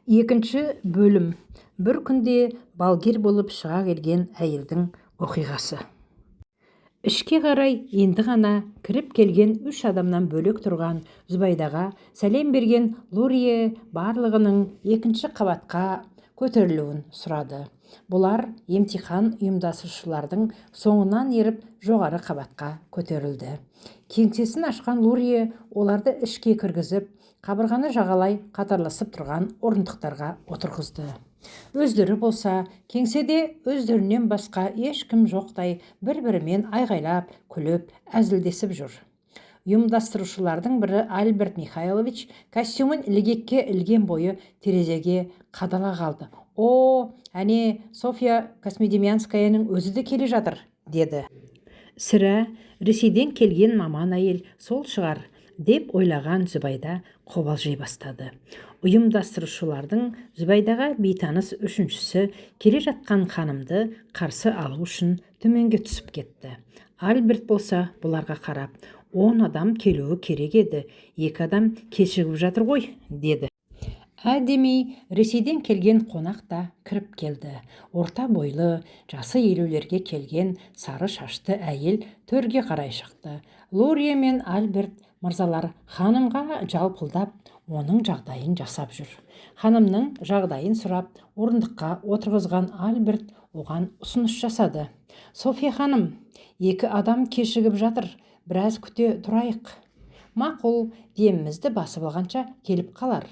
Екінші бөлім. Бір күнде балгер болып шыға келген әйелдің оқиғасы. Ішке қарай енді ғана кіріп келген үш адамнан бөлек тұрған Зүбайдаға сәлем берген Лурия барлығының екінші қабатқа көтерілуін сұрады. Бұлар емтихан ұйымдастырушылардың соңынан еріп жоғары қабатқа көтерілді. Кеңсесін ашқан Лурия оларды ішке кіргізіп, қабырғаны жағалай қатарласып тұрған орындықтарға отырғызды. Өздері болса, кеңседе өздерінен басқа ешкім жоқтай бір-бірімен айғайлап, күліп, әзілдесіп жүр. Ұйымдастырушылардың бірі Альберт Михайлович костюмын ілгекке ілген бойы терезеге қадала қалды. «О, әне Софья Космодемьянскаяның өзі де келе жатыр», деді. «Сірә, Ресейден келген маман әйел сол шығар», деп ойлаған Зүбайда қобалжи бастады. Ұйымдастырушылардың Зүбайдаға бейтаныс үшіншісі келе жатқан ханымды қарсы алу үшін төменге түсіп кетті. Альберт болса бұларға қарап, 10 адам келуі керек еді, 2 адам кешігіп жатыр ғой, деді. Әдемі Ресейден келген қонақ та кіріп келді. Орта бойлы, жасы 50-лерге келген сары шашты әйел төрге қарай шықты. Лурия мен Альберт мырзалар ханымға жалпылдап, оның жағдайын жасап жүр. Ханымның жағдайын сұрап, орындыққа отырғызған Альберт оған ұсыныс жасады. «Софья ханым, 2 адам кешігіп жатыр, біраз күте тұрайық». «Мақұл, демімізді басып алғанша келіп қалар».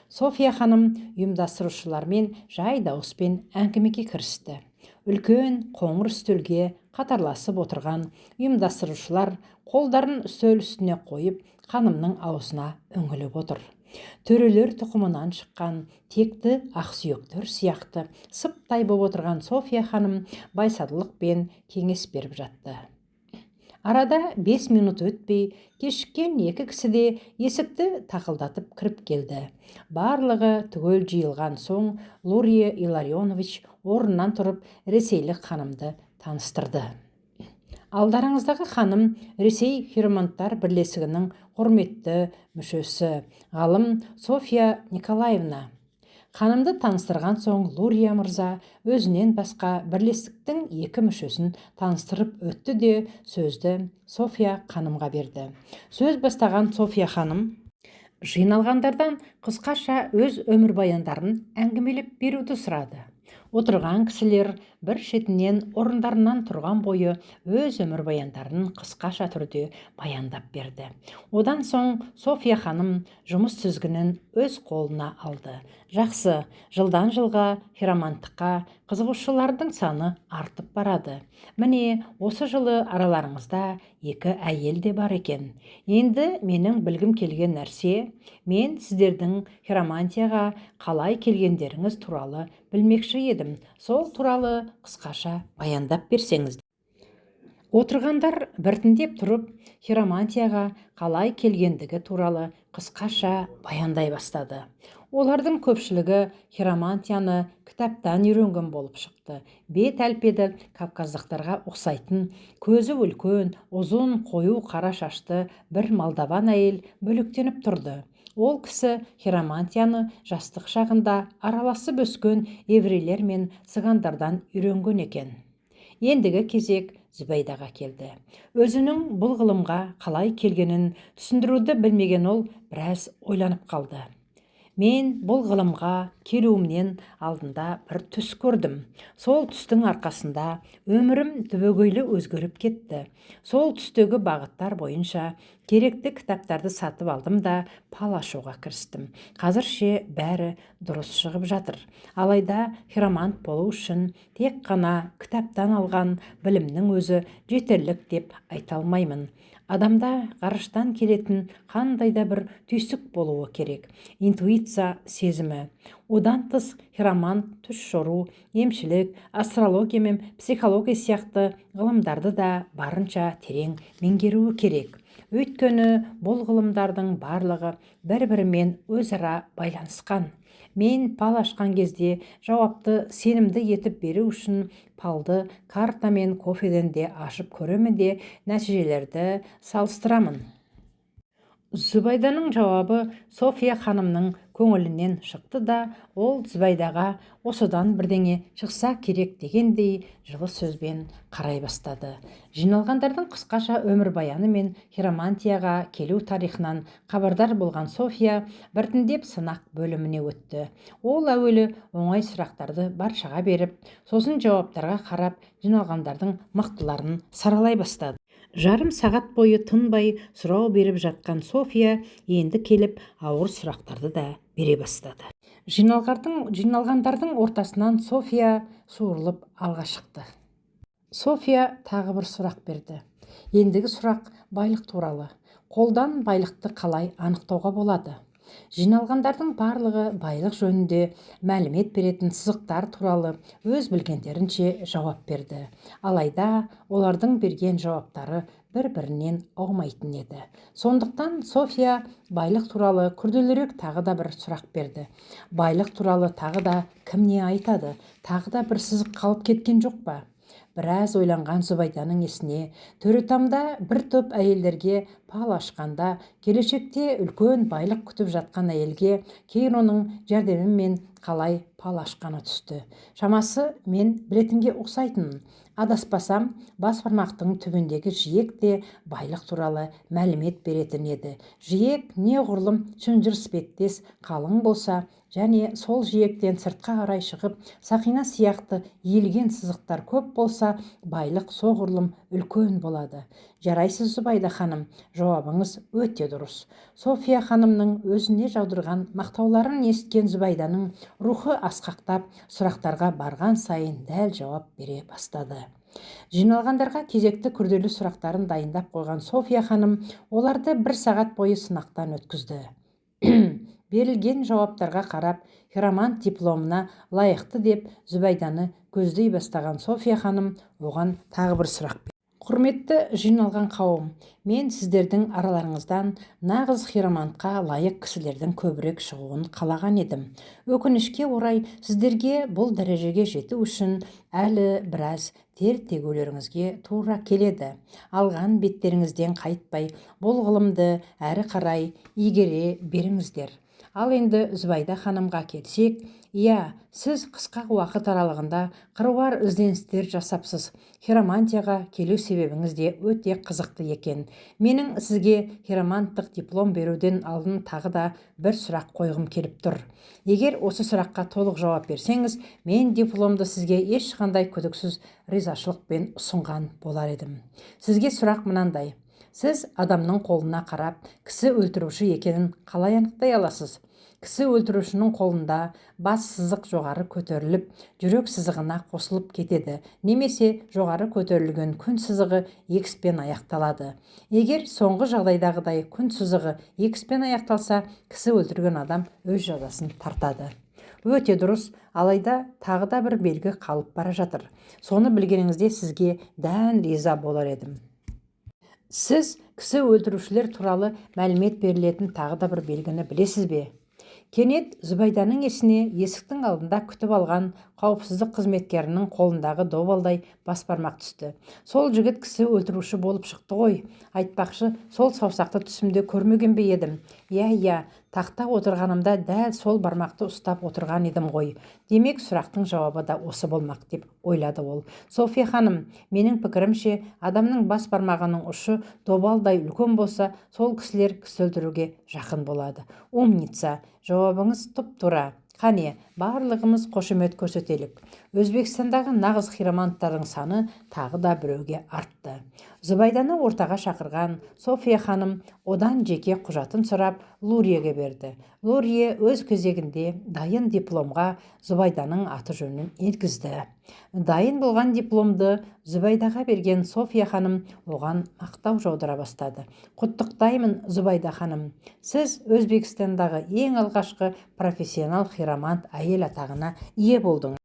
Софья ханым ұйымдастырушылармен жай дауыспен әңгімеге кірісті. Үлкен қоңыр үстелге қатарласып отырған ұйымдастырушылар қолдарын үстел үстіне қойып, ханымның аузына үңіліп отыр. Төрелер тұқымынан шыққан текті ақсүйектер сияқты сыптай боп отырған Софья ханым байсалдықпен кеңес беріп жатты. Арада 5 минут өтпей, кешіккен 2 кісі де есікті тақылдатып кіріп келді. Барлығы түгел жиылған соң Лурия Илларионович орнынан тұрып ресейлік ханымды таныстырды. «Алдарыңыздағы ханым Ресей хироманттар бірлестігінің құрметті мүшесі, ғалым Софья Николаевна». Ханымды таныстырған соң Лурия мырза өзінен басқа бірлестіктің 2 мүшесін таныстырып өтті де сөзді Софья ханымға берді. Сөз бастаған Софья ханым жиналғандардан қысқаша өз өмірбаяндарын әңгімелеп беруді сұрады. Отырған кісілер бір шетінен орындарынан тұрған бойы өз өмірбаяндарын қысқаша түрде баяндап берді. Одан соң Софья ханым жұмыс тізгінін өз қолына алды. Жақсы, жылдан жылға хироманттыққа қызығушылардың саны артып барады. Міне, осы жылы араларыңызда 2 әйел де бар екен. Енді менің білгім келген нәрсе, мен сіздердің хиромантияға қалай келгендеріңіз туралы білмекші едім. Сол туралы қысқаша баяндап берсеңіз. Отырғандар біртіндеп тұрып, хиромантияға қалай келгендігі туралы қысқаша баяндай бастады. Олардың көпшілігі хиромантияны кітаптан үйренген болып шықты. Бет әлпеті кавказдықтарға ұқсайтын, көзі үлкен, ұзын, қою қара шашты бір молдаван әйел бөлектеніп тұрды. Ол кісі хиромантияны жастық шағында араласып өскен еврейлер мен цыгандардан үйренген екен. Ендігі кезек Зүбайдаға келді. Өзінің бұл ғылымға қалай келгенін түсіндіруді білмеген ол біраз ойланып қалды. «Мен бұл ғылымға келуімнен алдында бір түс көрдім. Сол түстің арқасында өмірім түбегейлі өзгеріп кетті. Сол түстегі бағыттар бойынша керекті кітаптарды сатып алдым да пал ашуға кірістім. Қазірше бәрі дұрыс шығып жатыр. Алайда хиромант болу үшін тек қана кітаптан алған білімнің өзі жетерлік деп айта алмаймын. Адамда ғарыштан келетін қандай да бір түйсік болуы керек. Интуиция сезімі. Одан тыс хиромант түс жору, емшілік, астрология мен психология сияқты ғылымдарды да барынша терең меңгеруі керек. Өйткені бұл ғылымдардың барлығы бір-бірімен өзара байланысқан. Мен пал ашқан кезде жауапты сенімді етіп беру үшін палды карта мен кофеден де ашып көремін де нәтижелерді салыстырамын. Зүбайданың жауабы Софья ханымның көңілінен шықты да, ол Зүбайдаға осыдан бірдеңе шықса керек дегендей жылы сөзбен қарай бастады. Жиналғандардың қысқаша өмірбаяны мен хиромантияға келу тарихынан хабардар болған Софья біртіндеп сынақ бөліміне өтті. Ол әуелі оңай сұрақтарды баршаға беріп, сосын жауаптарға қарап, жиналғандардың мықтыларын саралай бастады. Жарым сағат бойы тынбай сұрау беріп жатқан Софья енді келіп ауыр сұрақтарды да бере бастады. Жиналғандардың ортасынан Софья суырылып алға шықты. Софья тағы бір сұрақ берді. Ендігі сұрақ байлық туралы. Қолдан байлықты қалай анықтауға болады? Жиналғандардың барлығы байлық жөнінде мәлімет беретін сызықтар туралы өз білгендерінше жауап берді. Алайда олардың берген жауаптары бір-бірінен аумайтын еді. Сондықтан Софья байлық туралы күрделірек тағы да бір сұрақ берді. Байлық туралы тағы да кім не айтады? Тағы да бір сызық қалып кеткен жоқ па? Біраз ойланған Зүбайданың есіне төретамда бір топ әйелдерге пал ашқанда, келешекте үлкен байлық күтіп жатқан әйелге Кейроның жәрдемімен қалай пал ашқаны түсті. Шамасы мен білетінге ұқсайтын. Адаспасам, бас бармақтың түбіндегі жиек те байлық туралы мәлімет беретін еді. Жиек неғұрлым шынжыр іспеттес қалың болса, және сол жиектен сыртқа қарай шығып, сақина сияқты иілген сызықтар көп болса, байлық соғұрлым үлкен болады. Жарайсыз, Зүбайда ханым, жауабыңыз өте дұрыс. Софья ханымның өзіне жаудырған мақтауларын естіген Зүбайданың рухы асқақтап, сұрақтарға барған сайын дәл жауап бере бастады. Жиналғандарға кезекті күрделі сұрақтарын дайындап қойған Софья ханым оларды 1 сағат бойы сынақтан өткізді. Берілген жауаптарға қарап, хиромант дипломына лайықты деп Зүбайданы көздей бастаған Софья ханым оған тағы бір сұрақ берді. Құрметті жиналған қауым, мен сіздердің араларыңыздан нағыз хиромантқа лайық кісілердің көбірек шығуын қалаған едім. Өкінішке орай, сіздерге бұл дәрежеге жету үшін әлі біраз тер төгулеріңізге тура келеді. Алған беттеріңізден қайтпай, бұл ғылымды әрі қарай игере беріңіздер. Ал енді Зүбайда ханымға келсек, сіз қысқа уақыт аралығында қыруар ізденістер жасапсыз. Хиромантияға келу себебіңіз де өте қызықты екен. Менің сізге хироманттық диплом беруден алдын тағы да бір сұрақ қойғым келіп тұр. Егер осы сұраққа толық жауап берсеңіз, мен дипломды сізге ешқандай күдіксіз ризашылықпен ұсынған болар едім. Сізге сұрақ мынандай: сіз адамның қолына қарап, кісі өлтіруші екенін қалай анықтай аласыз? Кісі өлтірушінің қолында бас сызық жоғары көтеріліп, жүрек сызығына қосылып кетеді, немесе жоғары көтерілген күн сызығы X-пен аяқталады. Егер соңғы жағдайдағыдай күн сызығы X-пен аяқталса, кісі өлтірген адам өз жазасын тартады. Өте дұрыс, алайда тағы да бір белгі қалып бара жатыр. Соны білгеніңізде сізге дән риза болар едім. Сіз кісі өлтірушілер туралы мәлімет берілетін тағы да бір белгіні білесіз бе? Кенет Зүбайданың есіне есіктің алдында күтіп алған қауіпсіздік қызметкерінің қолындағы добалдай бас бармақ түсті. Сол жігіт кісі өлтіруші болып шықты ғой. Айтпақшы, сол саусақты түсімде көрмеген бе едім? Тақта отырғанымда дәл сол бармақты ұстап отырған едім ғой. Демек, сұрақтың жауабы да осы болмақ деп ойлады ол. Софья ханым, менің пікірімше, адамның бас бармағының ұшы добалдай үлкен болса, сол кісілер кісі өлтіруге жақын болады. Умница, жауабыңыз тұп-тура. Қане, барлығымыз қошемет көрсетелік. Өзбекстандағы нағыз хироманттардың саны тағы да біреуге артты. Зүбайданы ортаға шақырған Софья ханым одан жеке құжатын сұрап Лурьеге берді. Лурье өз кезегінде дайын дипломға Зүбайданың аты жөнін енгізді. Дайын болған дипломды Зүбайдаға берген Софья ханым оған мақтау жаудыра бастады. Құттықтаймын, Зүбайда ханым. Сіз Өзбекстандағы ең алғашқы профессионал хиромант әйел атағына ие болдыңыз.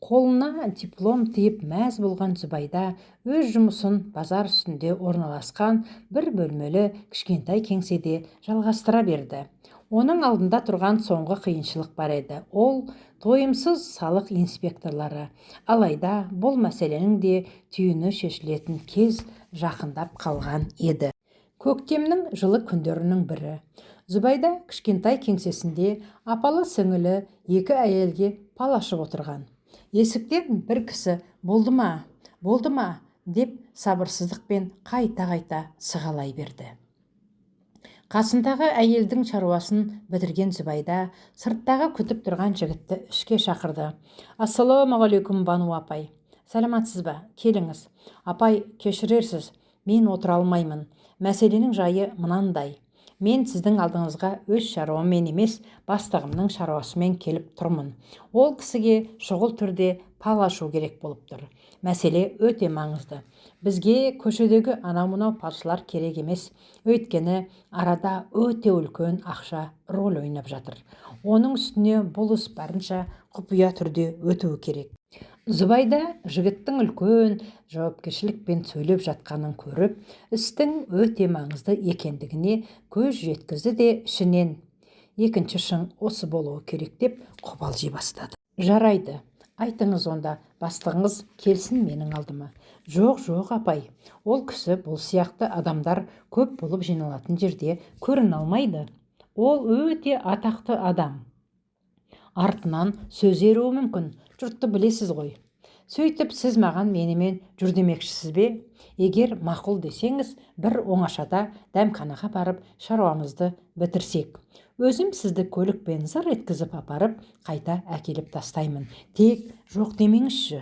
Қолына диплом тиіп мәз болған Зүбайда өз жұмысын базар үстінде орналасқан бір бөлмелі кішкентай кеңседе жалғастыра берді. Оның алдында тұрған соңғы қиыншылық бар еді. Ол тойымсыз салық инспекторлары. Алайда бұл мәселенің де түйіні шешілетін кез жақындап қалған еді. Көктемнің жылы күндерінің бірі. Зүбайда кішкентай кеңсесінде апалы-сіңілі екі әйелге палашып отырған. Есіктен бір кісі болды ма деп сабырсыздықпен қайта сығалай берді. Қасындағы әйелдің шаруасын бітірген Зүбайда сырттағы күтіп тұрған жігітті ішке шақырды. Ассалаумағалейкум Бану апай. Сәлематсыз ба? Келіңіз. Апай, кешірерсіз, мен отыра алмаймын. Мәселенің жайы мынандай. Мен сіздің алдыңызға өз шаруаммен емес, бастығымның шаруасымен келіп тұрмын. Ол кісіге шұғыл түрде пал ашу керек болып тұр. Мәселе өте маңызды. Бізге көшедегі анау-мынау палшылар керек емес. Өйткені арада өте үлкен ақша рөл ойнап жатыр. Оның үстіне бұл іс барынша құпия түрде өтуі керек. Зүбайда жігіттің үлкен жауапкершілікпен сөйлеп жатқанын көріп, істің өте маңызды екендігіне көз жеткізді де ішінен екінші шың осы болуы керек деп қобалжи бастады. Жарайды, айтыңыз онда, бастығыңыз келсін менің алдыма. Жоқ апай, ол кісі бұл сияқты адамдар көп болып жиналатын жерде көріне алмайды. Ол өте атақты адам. Артынан сөз еруі мүмкін. Жұртты білесіз ғой. Сөйтіп сіз маған менімен жүр демекшісіз бе? Егер мақұл десеңіз, бір оңашада дәмханаға барып шаруамызды бітірсек. Өзім сізді көлікпен зыр еткізіп апарып, қайта әкеліп тастаймын. Тек жоқ демеңізші.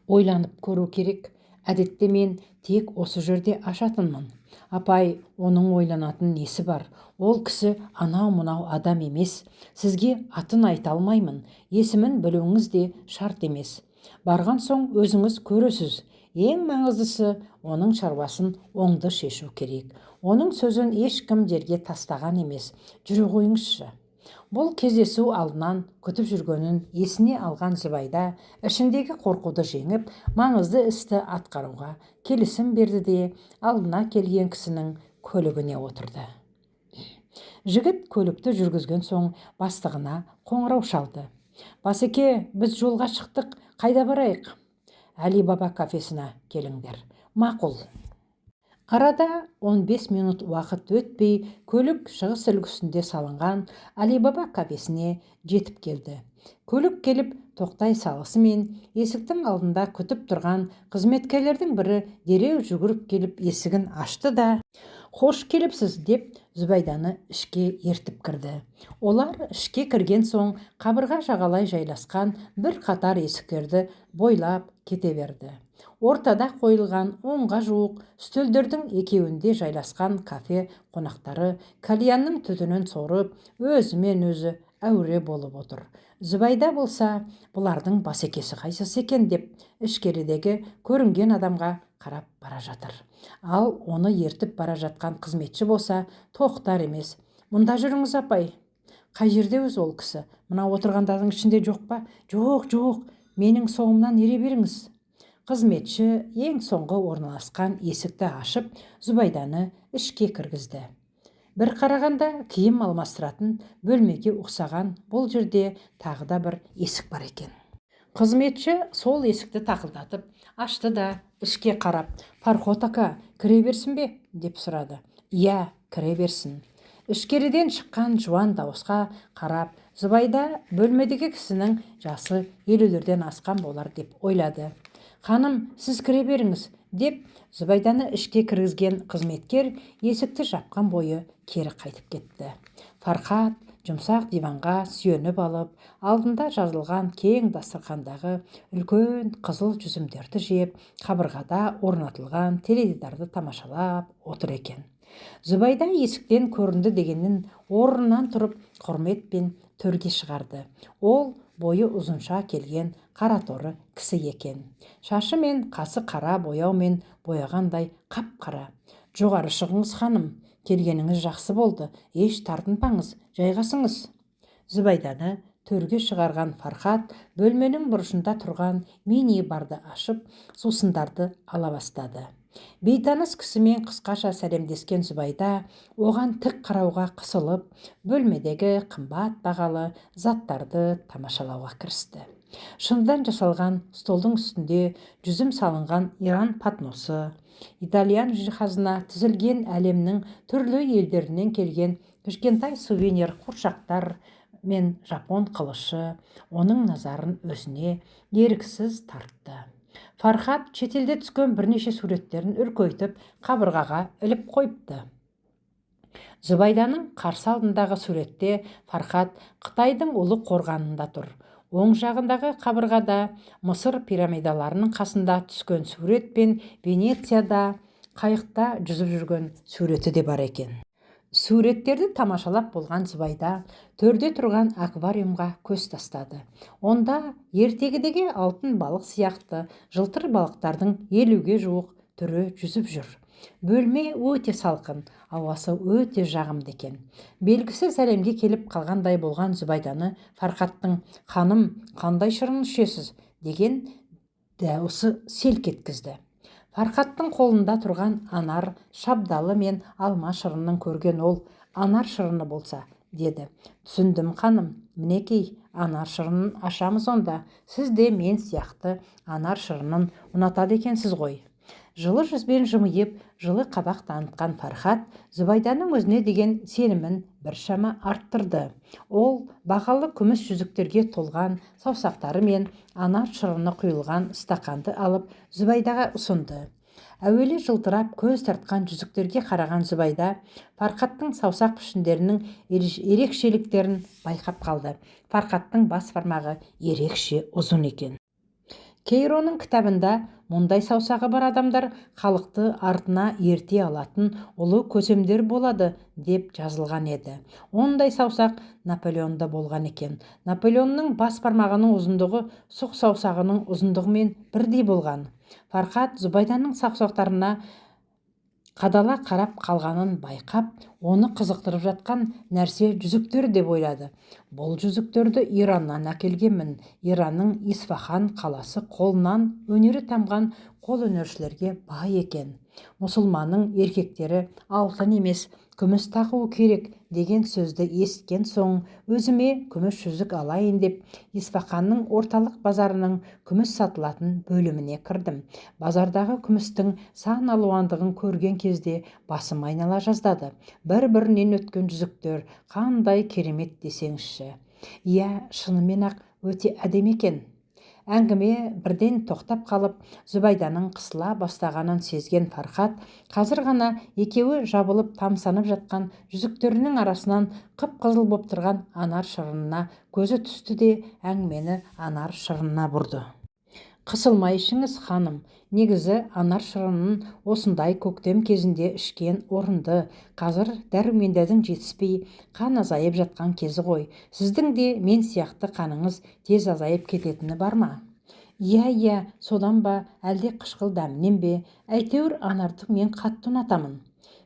Ойланып көру керек. Әдетте мен тек осы жерде ашатынмын. Апай, оның ойланатын несі бар? Ол кісі анау-мынау адам емес. Сізге атын айта алмаймын. Есімін білуіңіз де шарт емес. Барған соң өзіңіз көресіз. Ең маңыздысы, оның шаруасын оңды шешу керек. Оның сөзін ешкім жерге тастаған емес. Жүре қойыңызшы. Бұл кездесу алдынан күтіп жүргенін есіне алған Зүбайда ішіндегі қорқуды жеңіп, маңызды істі атқаруға келісім берді де алдына келген кісінің көлігіне отырды. Жігіт көлікті жүргізген соң бастығына қоңырау шалды. Басеке, біз жолға шықтық, қайда барайық? Али Баба кафесіне келіңдер. Мақұл. Арада 15 минут уақыт өтпей, көлік шығыс үлгісінде салынған Али Баба кафесіне жетіп келді. Көлік келіп тоқтай салысымен есіктің алдында күтіп тұрған қызметкерлердің бірі дереу жүгіріп келіп есігін ашты да «Қош келіпсіз» деп Зүбайданы ішке ертіп кірді. Олар ішке кірген соң қабырға жағалай жайласқан бір қатар есіктерді бойлап кете берді. Ортада қойылған 10-ға жуық үстелдердің екеуінде жайласқан кафе қонақтары кальянның түтінін сорып, өзімен өзі әуре болып отыр. Зүбайда болса, бұлардың басекесі қайсысы екен деп ішкерідегі көрінген адамға қарап бара жатыр. Ал оны ертіп бара жатқан қызметші болса, тоқтар емес. Мұнда жүріңіз апай. Қай жерде өз ол кісі? Мына отырғандардың ішінде жоқ па? Жоқ, менің соңымнан ере беріңіз. Қызметші ең соңғы орналасқан есікті ашып, Зүбайданы ішке кіргізді. Бір қарағанда киім алмастыратын бөлмеге ұқсаған бұл жерде тағы да бір есік бар екен. Қызметші сол есікті тақылдатып ашты да ішке қарап, «Пархот ака, кіре берсін бе?» деп сұрады. «Иә, кіре берсін». Ішкеріден шыққан жуан дауысқа қарап, Зүбайда бөлмедегі кісінің жасы 50-лерден асқан болар деп ойлады. «Ханым, сіз кіре беріңіз» деп Зүбайданы ішке кіргізген қызметкер есікті жапқан бойы кері қайтып кетті. Фархат жұмсақ диванға сүйеніп алып, алдында жазылған кең дастархандағы үлкен қызыл жүзімдерді жеп, қабырғада орнатылған теледидарды тамашалап отыр екен. Зүбайда есіктен көрінді дегеннен орнынан тұрып құрметпен төрге шығарды. Ол бойы ұзынша келген қараторы кісі екен. Шашы мен қасы қара бояумен бояғандай қап-қара. «Жоғары шығыңыз ханым, келгеніңіз жақсы болды, еш тартынбаңыз, жайғасыңыз». Зүбайданы төрге шығарған Фархат бөлменің бұрышында тұрған мини барды ашып, сусындарды ала бастады. Бейтаныс кісімен қысқаша сәлемдескен Зүбайда оған тік қарауға қысылып, бөлмедегі қымбат бағалы заттарды тамашалауға кірісті. Шыныдан жасалған столдың үстінде жүзім салынған Иран патносы, итальян жиһазына тізілген әлемнің түрлі елдерінен келген кішкентай сувенир қуыршақтар мен жапон қылышы оның назарын өзіне еріксіз тартты. Фархат шетелде түскен бірнеше суреттерін үлкейтіп қабырғаға іліп қойыпты. Зүбайданың қарсы алдындағы суретте Фархат Қытайдың ұлы қорғанында тұр. Оң жағындағы қабырғада Мысыр пирамидаларының қасында түскен сурет пен Венецияда қайықта жүзіп жүрген суреті де бар екен. Суреттерді тамашалап болған Зүбайда төрде тұрған аквариумға көз тастады. Онда ертегідегі алтын балық сияқты жылтыр балықтардың 50-ге жуық түрі жүзіп жүр. Бөлме өте салқын, ауасы өте жағымды екен. Белгісіз әлемге келіп қалғандай болған Зүбайданы Фархаттың «Ханым, қандай шырын ішесіз?» деген дауысы селк еткізді. Фархаттың қолында тұрған анар, шабдалы мен алма шырынын көрген ол, «Анар шырыны болса», деді. «Түсіндім, ханым, мінекей, анар шырынын ашамыз онда. Сіз де мен сияқты анар шырынын ұнатады екенсіз ғой». Жылы жүзбен жымиып, жылы қабақ танытқан Фархат Зүбайданың өзіне деген сенімін біршама арттырды. Ол бағалы күміс жүзіктерге толған саусақтары мен анар шырыны құйылған стақанды алып Зүбайдаға ұсынды. Әуелі жылтырап көз тартқан жүзіктерге қараған Зүбайда Фархаттың саусақ пішіндерінің ерекшеліктерін байқап қалды. Фархаттың бас бармағы ерекше ұзын екен. Кейроның кітабында мұндай саусағы бар адамдар халықты артына ерте алатын ұлы көсемдер болады деп жазылған еді. Ондай саусақ Наполеонда болған екен. Наполеонның бас бармағының ұзындығы сұқ саусағының ұзындығымен бірдей болған. Фархат Зүбайданың саусақтарына қадала қарап қалғанын байқап, оны қызықтырып жатқан нәрсе жүзіктер деп ойлады. Бұл жүзіктерді Ираннан әкелгенмін. Иранның Исфахан қаласы қолынан өнері тамған қолөнершілерге бай екен. Мұсылманның еркектері алтын емес, күміс тағуы керек деген сөзді естіген соң, өзіме күміс жүзік алайын деп, Исфаханның орталық базарының күміс сатылатын бөліміне кірдім. Базардағы күмістің сан алуандығын көрген кезде басым айнала жаздады. Бір-бірінен өткен жүзіктер қандай керемет десеңізші. Иә, шынымен-ақ өте әдемі екен. Әңгіме бірден тоқтап қалып, Зүбайданың қысыла бастағанын сезген Фархат қазір ғана екеуі жабылып тамсанып жатқан жүзіктерінің арасынан қып-қызыл боп тұрған анар шырынына көзі түсті де әңгімені анар шырынына бұрды. «Қысылмай ішіңіз, ханым. Негізі анар шырынын осындай көктем кезінде ішкен орынды. Қазір дәрумендердің жетіспей, қан азайып жатқан кезі ғой. Сіздің де мен сияқты қаныңыз тез азайып кететіні бар ма?» «Иә, содан ба, әлде қышқыл дәмінен бе? Әйтеуір анарды мен қатты ұнатамын».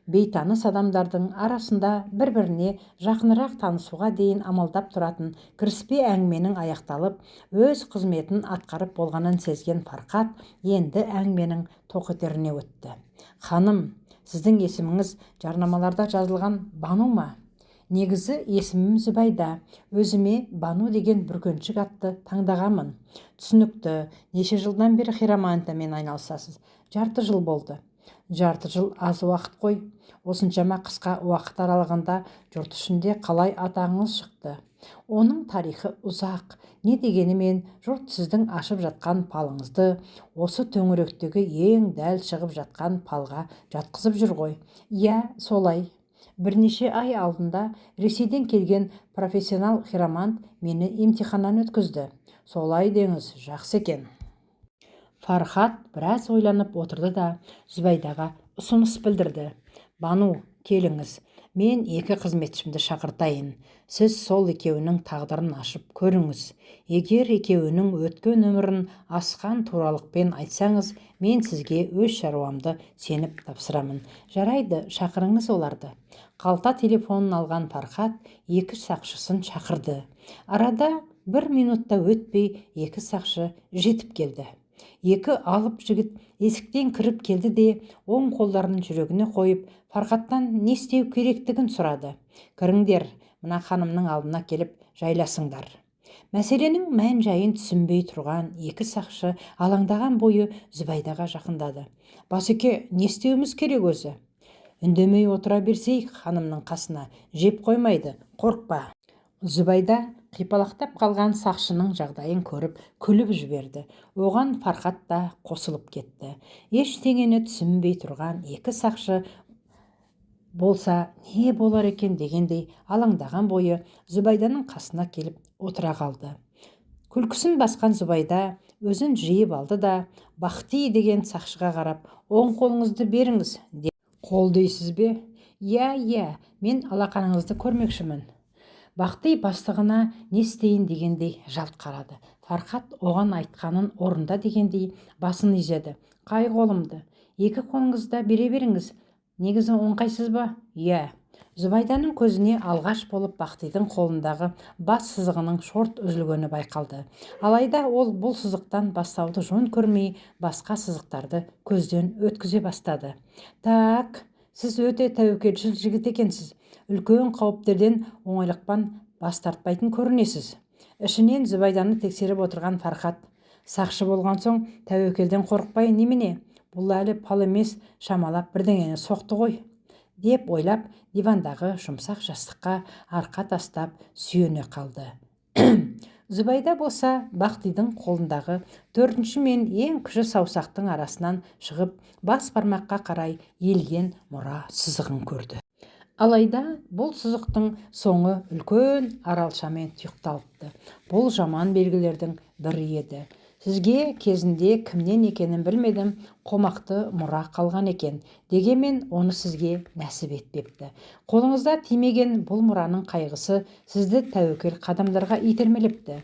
Бейтаныс адамдардың арасында бір-біріне жақынырақ танысуға дейін амалдап тұратын кіріспе әңгіменің аяқталып, өз қызметін атқарып болғанын сезген Фархат енді әңгіменің тоқетеріне өтті. «Ханым, сіздің есіміңіз жарнамаларда жазылған Бану ма?» «Негізі есімім Зүбайда. Өзіме Бану деген бүркеншік атты таңдағанмын». «Түсінікті. Неше жылдан бері хиромантиямен айналысасыз?» «Жарты жыл болды». «Жарты жыл аз уақыт қой. Осыншама қысқа уақыт аралығында жұрт ішінде қалай атағыңыз шықты?» «Оның тарихы ұзақ. Не дегенімен, жұрт сіздің ашып жатқан палыңызды осы төңіректегі ең дәл шығып жатқан палға жатқызып жүр ғой». «Иә, солай. Бірнеше ай алдында Ресейден келген профессионал хиромант мені емтиханнан өткізді». «Солай деңіз, жақсы екен». Фархат біраз ойланып отырды да Зүбайдаға ұсыныс білдірді. «Бану, келіңіз, мен екі қызметшімді шақыртайын. Сіз сол екеуінің тағдырын ашып көріңіз. Егер екеуінің өткен өмірін асқан туралықпен айтсаңыз, мен сізге өз шаруамды сеніп тапсырамын». «Жарайды, шақырыңыз оларды». Қалта телефонын алған Фархат екі сақшысын шақырды. Арада 1 минутта өтпей екі сақшы жетіп келді. Екі алып жігіт есіктен кіріп келді де оң қолдарын жүрегіне қойып Фархаттан не істеу керектігін сұрады. Кіріңдер, мына ханымның алдына келіп жайласыңдар. Мәселенің мән-жайын түсінбей тұрған екі сақшы алаңдаған бойы Зүбайдаға жақындады. Басеке, не істеуіміз керек өзі? Үндемей отыра берсейік ханымның қасына, жеп қоймайды, қорықпа. Зүбайда қипалақтап қалған сақшының жағдайын көріп күліп жіберді. Оған Фархат та қосылып кетті. Ештеңені түсінбей тұрған екі сақшы болса не болар екен дегендей алаңдаған бойы Зүбайданың қасына келіп отыра қалды. Күлкісін басқан Зүбайда өзін жиып алды да Бахти деген сақшыға қарап, оң қолыңызды беріңіз деп. Қол дейсіз бе? Иә, мен алақаныңызды көрмекшімін. Бахти бастығына не істейін дегендей жалт қарады. Фархат оған айтқанын орында дегендей басын изеді. Қай қолымды? Екі қолыңызда бере беріңіз. Негізі оңқайсыз ба? Иә. Зүбайданың көзіне алғаш болып Бахтидің қолындағы бас сызығының шорт үзілгені байқалды. Алайда ол бұл сызықтан бастауды жөн көрмей, басқа сызықтарды көзден өткізе бастады. Так, сіз өте тәуекелшіл жігіт екенсіз. Үлкен қауіптерден оңайлықпен бас тартпайтын көрінесіз. Ішінен Зүбайданы тексеріп отырған Фархат, сақшы болған соң тәуекелден қорықпай немене? Бұл әлі пал емес, шамалап бірдеңені соқты ғой, деп ойлап дивандағы жұмсақ жастыққа арқа тастап сүйене қалды. Зүбайда болса Бахтидің қолындағы төртінші мен ең кіші саусақтың арасынан шығып бас бармаққа қарай елген мұра сызығын көрді. Алайда бұл сызықтың соңы үлкен аралшамен тұйықталыпты. Бұл жаман белгілердің бірі еді. Сізге кезінде кімнен екенін білмедім, қомақты мұра қалған екен. Дегенмен оны сізге нәсіп етпепті. Қолыңызда тимеген бұл мұраның қайғысы сізді тәуекел қадамдарға итермелепті.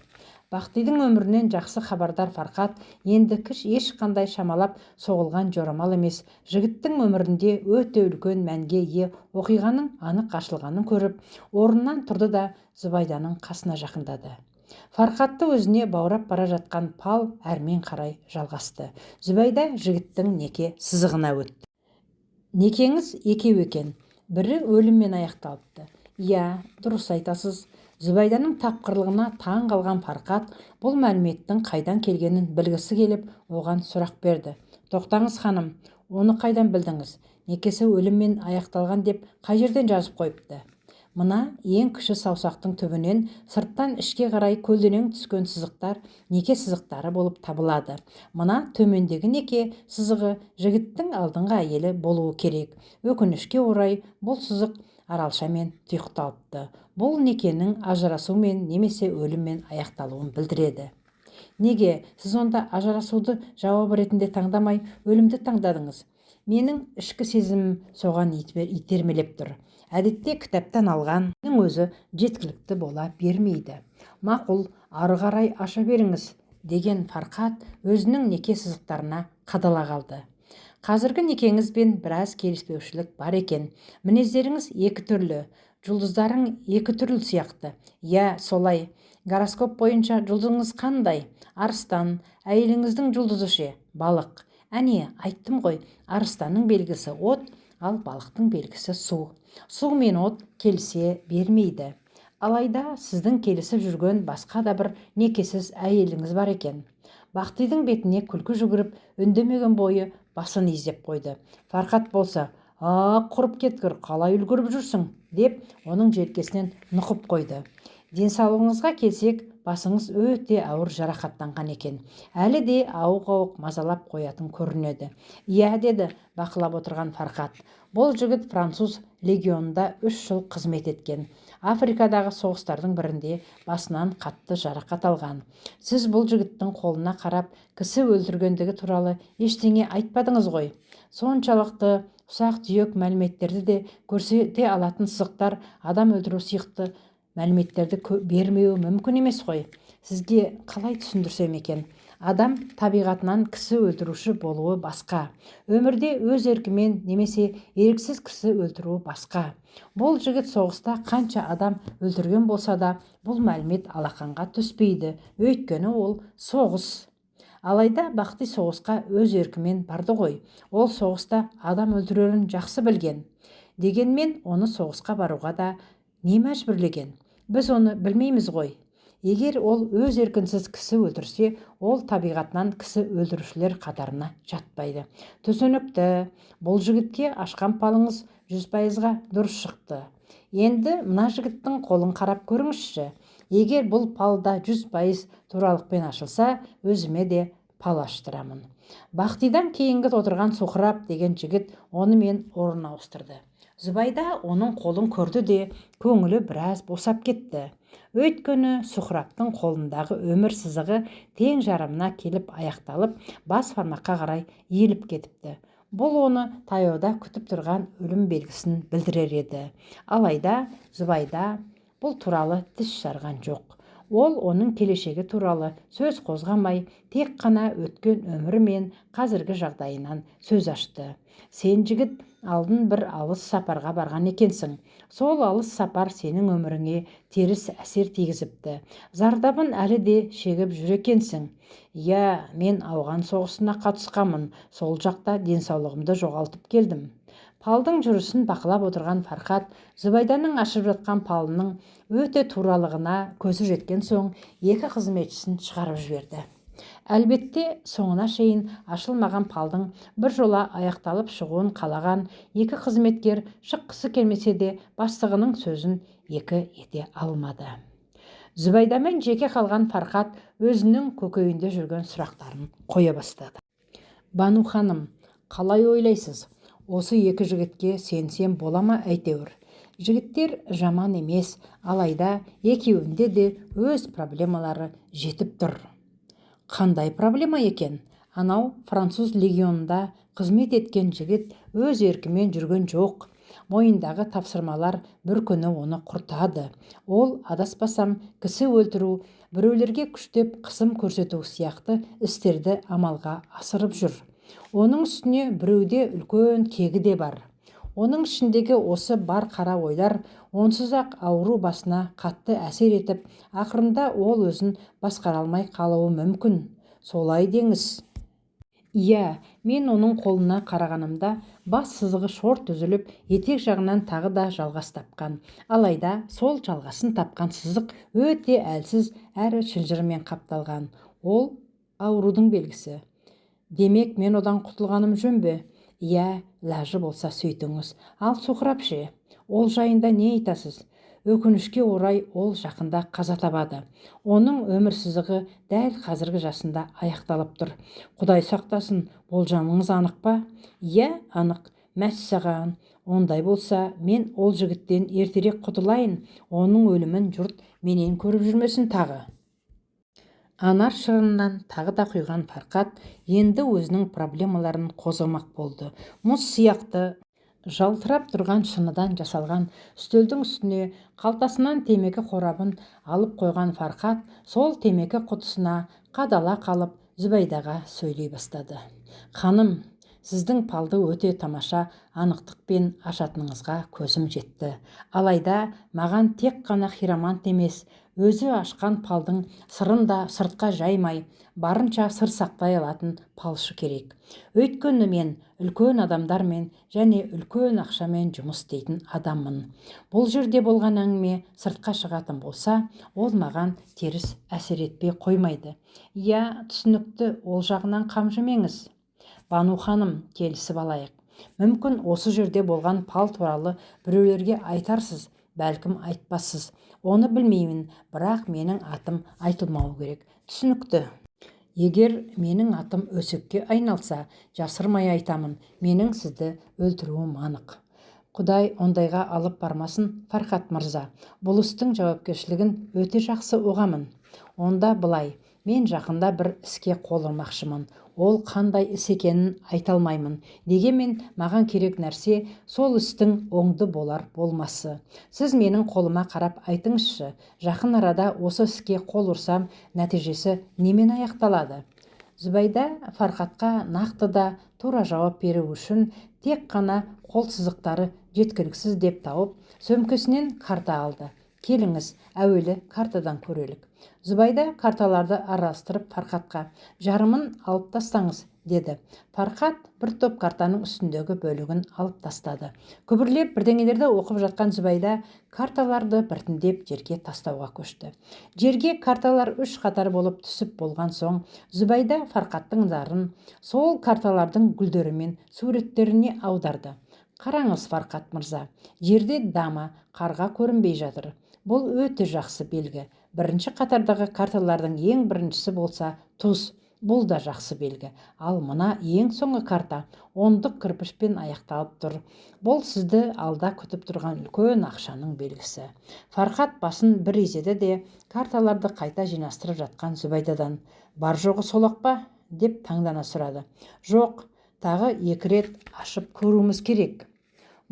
Бахтидің өмірінен жақсы хабардар Фархат енді ешқандай шамалап соғылған жорамал емес, жігіттің өмірінде өте үлкен мәнге ие оқиғаның анық ашылғанын көріп, орнынан тұрды да Зүбайданың қасына жақындады. Фархатты өзіне баурап бара жатқан пал әрмен қарай жалғасты. Зүбайда жігіттің неке сызығына өтті. Некеңіз екеу екен, бірі өліммен аяқталыпты. Иә, дұрыс айтасыз. Зүбайданың тапқырлығына таң қалған Фархат бұл мәліметтің қайдан келгенін білгісі келіп, оған сұрақ берді. Тоқтаңыз ханым, оны қайдан білдіңіз? Некесі өліммен аяқталған деп қай жерден жазып қойыпты? Мына ең кіші саусақтың түбінен сырттан ішке қарай көлденең түскен сызықтар неке сызықтары болып табылады. Мына төмендегі неке сызығы жігіттің алдыңғы әйелі болуы керек. Өкінішке орай бұл сызық аралшамен тұйықталыпты. Бұл некенің ажырасумен немесе өліммен аяқталуын білдіреді. Неге сіз онда ажырасуды жауап ретінде таңдамай өлімді таңдадыңыз? Менің ішкі сезімім соған итермелеп тұр. Әдетте кітаптан алғанның өзі жеткілікті бола бермейді. Мақұл, ары қарай аша беріңіз, деген Фархат өзінің неке сызықтарына қадала қалды. Қазіргі некеңізбен біраз келіспеушілік бар екен. Мінездеріңіз екі түрлі, жұлдыздарың екі түрлі сияқты. Иә, солай. Гороскоп бойынша жұлдызыңыз қандай? Арыстан. Әйеліңіздің жұлдызы ше? Балық. Әне, айттым ғой, арыстанның белгісі от, ал балықтың белгісі су. Су мен от келісе бермейді. Алайда сіздің келісіп жүрген басқа да бір некесіз әйеліңіз бар екен. Бахтидің бетіне күлкі жүгіріп, үндемеген бойы басын изеп қойды. Фархат болса, құрып кеткір, қалай үлгіріп жүрсің, деп оның желкесінен нұқып қойды. Денсаулығыңызға келсек, басыңыз өте ауыр жарақаттанған екен. Әлі де ауық-ауық мазалап қоятын көрінеді. Иә, деді бақылап отырған Фархат. Бұл жігіт француз легионында 3 жыл қызмет еткен. Африкадағы соғыстардың бірінде басынан қатты жарақат алған. Сіз бұл жігіттің қолына қарап, кісі өлтіргендігі туралы ештеңе айтпадыңыз ғой. Соншалықты ұсақ-түйек мәліметтерді де көрсете алатын сызықтар адам өлтіру сияқты мәліметтерді бермеуі мүмкін емес қой. Сізге қалай түсіндірсем екен? Адам табиғатынан кісі өлтіруші болуы басқа. Өмірде өз еркімен немесе еріксіз кісі өлтіруі басқа. Бұл жігіт соғыста қанша адам өлтірген болса да, бұл мәлімет алақанға түспейді. Өйткені ол соғыс. Алайда Бақти соғысқа өз еркімен барды ғой. Ол соғыста адам өлтірерін жақсы білген. Дегенмен оны соғысқа баруға да не мәжбүрлеген? Біз оны білмейміз ғой. Егер ол өз еркінсіз кісі өлтірсе, ол табиғатынан кісі өлтірушілер қатарына жатпайды. Түсінікті, бұл жігітке ашқан палыңыз 100%-ға дұрыс шықты. Енді мына жігіттің қолын қарап көріңізші. Егер бұл палда 100% туралықпен ашылса, өзіме де пал аштырамын. Бақтидан кейінгі отырған Соқырап деген жігіт оны мен орнына ауыстырды. Зүбайда оның қолын көрді де, көңілі біраз босап кетті. Өйткені Соқыраптың қолындағы өмір сызығы тең жарымына келіп аяқталып, бас бармаққа қарай иіліп кетіпті. Бұл оны таяуда күтіп тұрған өлім белгісін білдірер еді. Алайда Зүбайда бұл туралы тіс жарған жоқ. Ол оның келешегі туралы сөз қозғамай, тек қана өткен өмірі мен қазіргі жағдайынан сөз ашты. Сен жігіт алдын бір алыс сапарға барған екенсің. Сол алыс сапар сенің өміріңе теріс әсер тигізіпті. Зардабын әлі де шегіп жүр екенсің. Иә, мен ауған соғысына қатысқанмын. Сол жақта денсаулығымды жоғалтып келдім. Палдың жүрісін бақылап отырған Фархат, Зүбайданың ашып жатқан палының өте туралығына көзі жеткен соң, екі қызметшісін шығарып жіберді. Әлбетте, соңына шейін ашылмаған палдың бір жола аяқталып шығуын қалаған екі қызметкер шыққысы келмесе де бастығының сөзін екі ете алмады. Зүбайдамен жеке қалған Фархат өзінің көкейінде жүрген сұрақтарын қоя бастады. Бану ханым, қалай ойлайсыз? Осы екі жігітке сенсем бола ма әйтеуір? Жігіттер жаман емес, алайда екеуінде де өз проблемалары жетіп тұр. Қандай проблема екен? Анау француз легионында қызмет еткен жігіт өз еркімен жүрген жоқ. Мойындағы тапсырмалар бір күні оны құртады. Ол, адаспасам, кісі өлтіру, біреулерге күштеп қысым көрсету сияқты істерді амалға асырып жүр. Оның үстіне біреуде үлкен кегі де бар. Оның ішіндегі осы бар қара ойлар онсыз-ақ ауру басына қатты әсер етіп, ақырында ол өзін басқара алмай қалуы мүмкін. Солай деңіз. Иә, мен оның қолына қарағанымда бас сызығы шорт үзіліп, етек жағынан тағы да жалғас тапқан. Алайда сол жалғасын тапқан сызық өте әлсіз әрі шынжырмен қапталған. Ол аурудың белгісі. Демек, мен одан құтылғаным жөн бе? Иә, ләжі болса сөйтіңіз. Ал Соқырап ше, ол жайында не айтасыз? Өкінішке орай ол жақында қаза табады. Оның өмір сызығы дәл қазіргі жасында аяқталып тұр. Құдай сақтасын, болжамыңыз анық па? Иә, анық. Мәссаған. Ондай болса, мен ол жігіттен ертерек құтылайын. Оның өлімін жұрт менен көріп жүрмесін тағы. Анар шырыннан тағы да құйған Фархат енді өзінің проблемаларын қозғамақ болды. Мұз сияқты жалтырап тұрған шыныдан жасалған үстелдің үстіне қалтасынан темекі қорабын алып қойған Фархат сол темекі құтысына қадала қалып Зүбайдаға сөйлей бастады. Ханым, сіздің палды өте тамаша анықтықпен ашатыныңызға көзім жетті. Алайда маған тек қана хиромант емес, өзі ашқан палдың сырын да сыртқа жаймай, барынша сыр сақтай алатын палшы керек. Өйткені мен үлкен адамдармен және үлкен ақшамен жұмыс істейтін адаммын. Бұл жерде болған әңгіме сыртқа шығатын болса, ол маған теріс әсер етпей қоймайды. Иә, түсінікті, ол жағынан қамжымеңіз. Бану ханым, келісіп алайық. Мүмкін осы жерде болған пал туралы біреулерге айтарсыз, бәлкім айтпассыз. Оны білмеймін, бірақ менің атым айтылмауы керек. Түсінікті. Егер менің атым өсекке айналса, жасырмай айтамын, менің сізді өлтіруім анық. Құдай ондайға алып бармасын, Фархат мырза. Бұл істің жауапкершілігін өте жақсы ұғамын. Онда былай, мен жақында бір іске қол ұрмақшымын. Ол қандай іс екенін айта алмаймын. Дегенмен маған керек нәрсе сол істің оңды болар болмасы. Сіз менің қолыма қарап айтыңызшы, жақын арада осы іске қол ұрсам, нәтижесі немен аяқталады? Зүбайда Фархатқа нақты да тура жауап беру үшін тек қана қол сызықтары жеткіліксіз деп тауып, сөмкесінен карта алды. Келіңіз, әуелі картадан көрелік. Зүбайда карталарды араластырып Фарқатқа жарымын алып тастаңыз, деді. Фарқат бір топ картаның үстіндегі бөлігін алып тастады. Күбірлеп бірдеңелерді оқып жатқан Зүбайда карталарды біртіндеп жерге тастауға көшті. Жерге карталар 3 қатар болып түсіп болған соң, Зүбайда Фарқаттың назарын сол карталардың гүлдері мен суреттеріне аударды. Қараңыз, Фарқат мырза, жерде дама, қарға көрінбей жатыр. Бұл өте жақсы белгі. Бірінші қатардағы карталардың ең біріншісі болса туз. Бұл да жақсы белгі. Ал мына ең соңғы карта ондық кірпішпен аяқталып тұр. Бұл сізді алда күтіп тұрған үлкен ақшаның белгісі. Фарқат басын бір изеді де карталарды қайта жинастырып жатқан Зүбайдадан: бар жоғы солақ па? Деп таңдана сұрады. Жоқ, тағы 2 рет ашып көруіміз керек.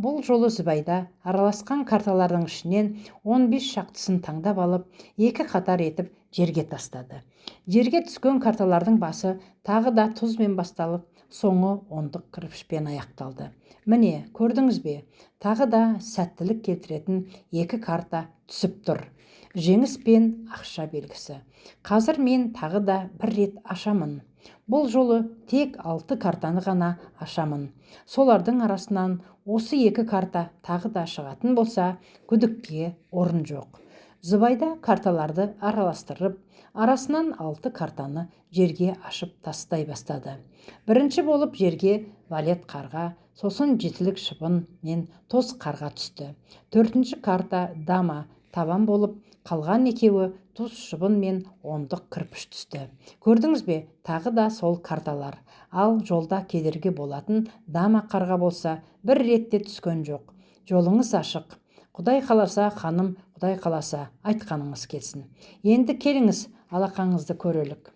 Бұл жолы Зүбайда араласқан карталардың ішінен 15 шақтысын таңдап алып, 2 қатар етіп жерге тастады. Жерге түскен карталардың басы тағы да тұзмен басталып, соңы ондық кірпішпен аяқталды. Міне, көрдіңіз бе? Тағы да сәттілік келтіретін 2 карта түсіп тұр. Жеңіс пен ақша белгісі. Қазір мен тағы да 1 рет ашамын. Бұл жолы тек 6 картаны ғана ашамын. Солардың арасынан осы 2 карта тағы да шығатын болса, күдікке орын жоқ. Зүбайда карталарды араластырып, арасынан 6 картаны жерге ашып тастай бастады. Бірінші болып жерге валет қарға, сосын жетілік шыбын мен тоз қарға түсті. 4-ші карта дама, табан болып, қалған екеуі туз шыбын мен ондық кірпіш түсті. Көрдіңіз бе? Тағы да сол карталар. Ал жолда кедергі болатын дама қарға болса 1 ретте түскен жоқ. Жолыңыз ашық. Құдай қаласа, ханым, Құдай қаласа, айтқаныңыз келсін. Енді келіңіз, алақаңызды көрелік.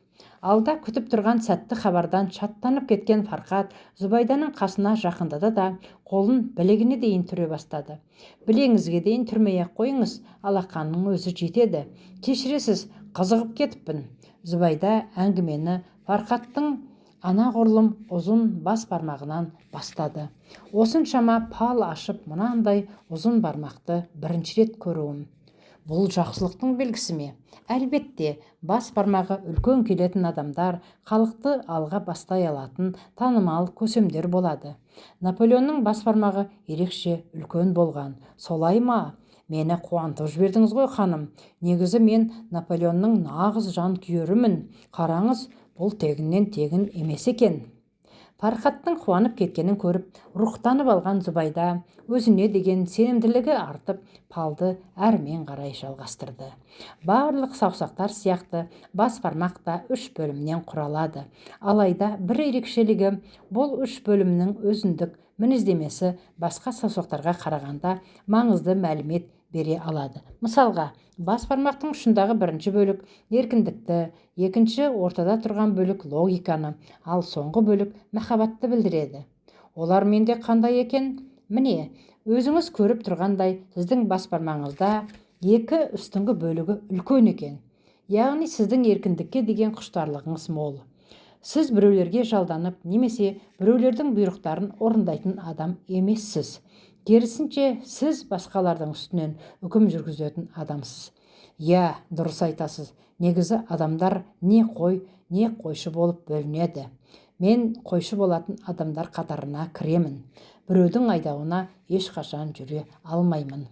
Алда күтіп тұрған сәтті хабардан шаттанып кеткен Фарқат Зүбайданың қасына жақындады да қолын білегіне дейін түре бастады. Білеңізге дейін түрмей-ақ қойыңыз, алақанның өзі жетеді. Кешіресіз, қызығып кетіппін. Зүбайда әңгімені Фарқаттың анағұрлым ұзын бас бармағынан бастады. Осыншама пал ашып, мынандай ұзын бармақты бірінші рет көруім. Бұл жақсылықтың белгісі ме? Әлбетте, бас бармағы үлкен келетін адамдар халықты алға бастай алатын танымал көсемдер болады. Наполеонның бас бармағы ерекше үлкен болған. Солай ма? Мені қуантып жібердіңіз ғой, ханым. Негізі мен Наполеонның нағыз жан күйерімін. Қараңыз, бұл тегіннен тегін емес екен. Фарқаттың қуанып кеткенін көріп, рухтанып алған Зүбайда өзіне деген сенімділігі артып, палды әрмен қарай жалғастырды. Барлық саусақтар сияқты бас бармақ та 3 бөлімнен құралады. Алайда бір ерекшелігі, бұл 3 бөлімнің өзіндік мінездемесі басқа саусақтарға қарағанда маңызды мәлімет бере алады. Мысалға, бас бармақтың ұшындағы бірінші бөлік еркіндікті, екінші ортада тұрған бөлік логиканы, ал соңғы бөлік махаббатты білдіреді. Олар менде қандай екен? Міне, өзіңіз көріп тұрғандай, сіздің бас бармағыңызда 2 үстіңгі бөлігі үлкен екен. Яғни сіздің еркіндікке деген құштарлығыңыз мол. Сіз біреулерге жалданып, немесе біреулердің бұйрықтарын орындайтын адам емессіз. Керісінше, сіз басқалардың үстінен үкім жүргізетін адамсыз. Я, дұрыс айтасыз. Негізі адамдар не қой, не қойшы болып бөлінеді. Мен қойшы болатын адамдар қатарына кіремін. Біреудің айдауына ешқашан жүре алмаймын.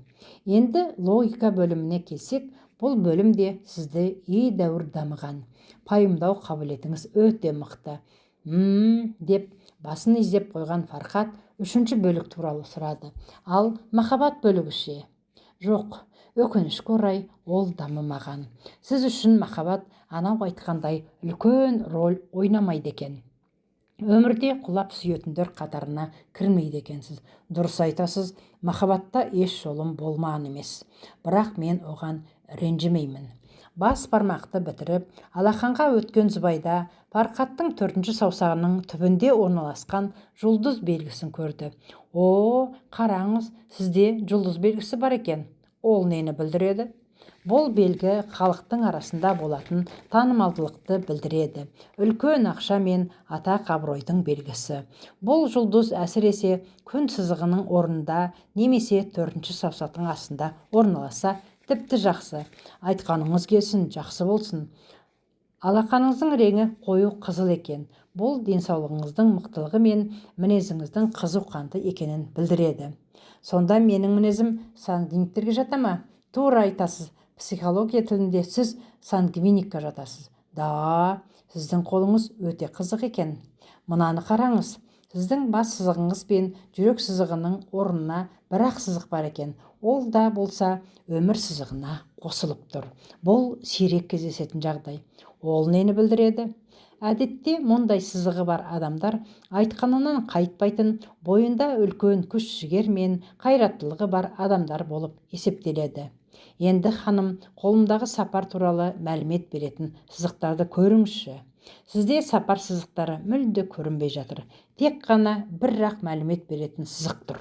Енді логика бөліміне келсек, бұл бөлімде сізді едәуір дамыған. Пайымдау қабілетіңіз өте мықты. Деп басын изеп қойған Фарқат 3-ші бөлік туралы сұрады. Ал махаббат бөлігі ше? Жоқ, өкінішке орай ол дамымаған. Сіз үшін махаббат анау айтқандай үлкен рөл ойнамайды екен. Өмірде құлап сүйетіндер қатарына кірмейді екенсіз. Дұрыс айтасыз, махаббатта еш жолым болмаған емес. Бірақ мен оған ренжімеймін. Бас бармақты бітіріп, алақанға өткен Зүбайда Фарқаттың 4-ші саусағының түбінде орналасқан жұлдыз белгісін көрді. О, қараңыз, сізде жұлдыз белгісі бар екен. Ол нені білдіреді? Бұл белгі халықтың арасында болатын танымалдылықты білдіреді. Үлкен ақша мен атақ абыройдың белгісі. Бұл жұлдыз әсіресе күн сызығының орнында немесе 4-ші саусақтың астында орналаса Тіпті жақсы. Айтқаныңыз келсін, жақсы болсын. Алақаныңыздың реңі қою қызыл екен. Бұл денсаулығыңыздың мықтылығы мен мінезіңіздің қызуқанды екенін білдіреді. Сонда менің мінезім сангвиниктерге жата ма? Тура айтасыз. Психология тілінде сіз сангвиникқа жатасыз. Да, сіздің қолыңыз өте қызық екен. Мынаны қараңыз. Сіздің бас сызығыңыз бен жүрек сызығының орнына бір-ақ сызық бар екен. Ол да болса өмір сызығына қосылып тұр. Бұл сирек кездесетін жағдай. Ол нені білдіреді? Әдетте мұндай сызығы бар адамдар айтқанынан қайтпайтын, бойында үлкен күш жігер мен қайраттылығы бар адамдар болып есептеледі. Енді ханым, қолымдағы сапар туралы мәлімет беретін сызықтарды көріңізші. Сізде сапар сызықтары мүлде көрінбей жатыр. Тек қана бір-ақ мәлімет беретін сызық тұр.